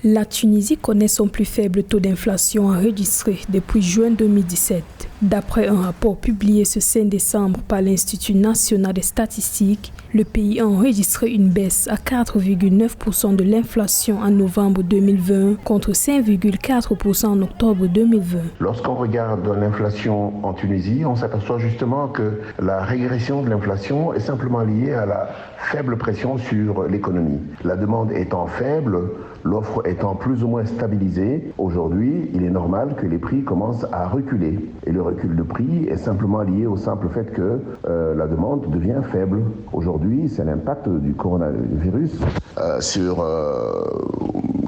La Tunisie connaît son plus faible taux d'inflation enregistré depuis juin 2017. D'après un rapport publié ce 5 décembre par l'Institut national des statistiques, le pays a enregistré une baisse à 4,9% de l'inflation en novembre 2020 contre 5,4% en octobre 2020. Lorsqu'on regarde l'inflation en Tunisie, on s'aperçoit justement que la régression de l'inflation est simplement liée à la faible pression sur l'économie. La demande étant faible, l'offre étant plus ou moins stabilisée, aujourd'hui, il est normal que les prix commencent à reculer. Et le recul de prix est simplement lié au simple fait que la demande devient faible. Aujourd'hui, c'est l'impact du coronavirus sur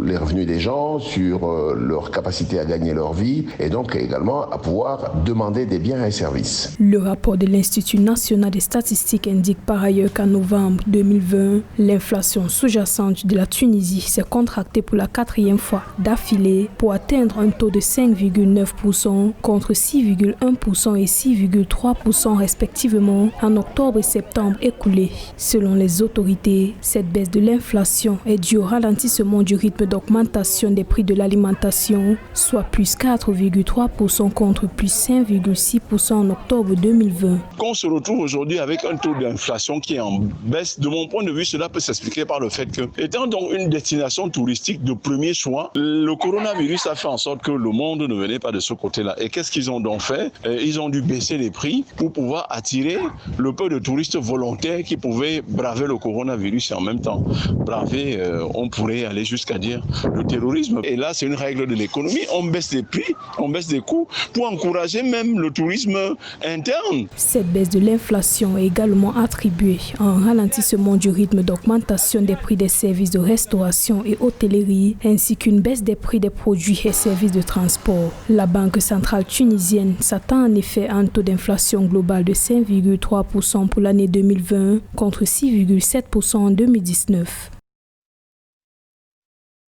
les revenus des gens, sur leur capacité à gagner leur vie et donc également à pouvoir demander des biens et services. Le rapport de l'Institut national des statistiques indique par ailleurs qu'en novembre 2020, l'inflation sous-jacente de la Tunisie s'est contractée pour la 4e fois d'affilée pour atteindre un taux de 5,9% contre 6,1% et 6,3% respectivement en octobre et septembre écoulés. Selon les autorités, cette baisse de l'inflation est due au ralentissement du rythme d'augmentation des prix de l'alimentation, soit plus 4,3% contre plus 5,6% en octobre 2020. On se retrouve aujourd'hui avec un taux d'inflation qui est en baisse. De mon point de vue, cela peut s'expliquer par le fait que, étant donc une destination touristique de premier choix, le coronavirus a fait en sorte que le monde ne venait pas de ce côté-là. Et qu'est-ce qu'ils ont donc fait? Ils ont dû baisser les prix pour pouvoir attirer le peu de touristes volontaires qui pouvaient braver le coronavirus et en même temps braver, on pourrait aller jusqu'à dire, le terrorisme. Et là, c'est une règle de l'économie. On baisse les prix, on baisse les coûts pour encourager même le tourisme interne. Cette baisse de l'inflation est également attribuée à un ralentissement du rythme d'augmentation des prix des services de restauration et hôtellerie, ainsi qu'une baisse des prix des produits et services de transport. La Banque centrale tunisienne s'attend en effet à un taux d'inflation global de 5,3% pour l'année 2020 contre 6,7% en 2019.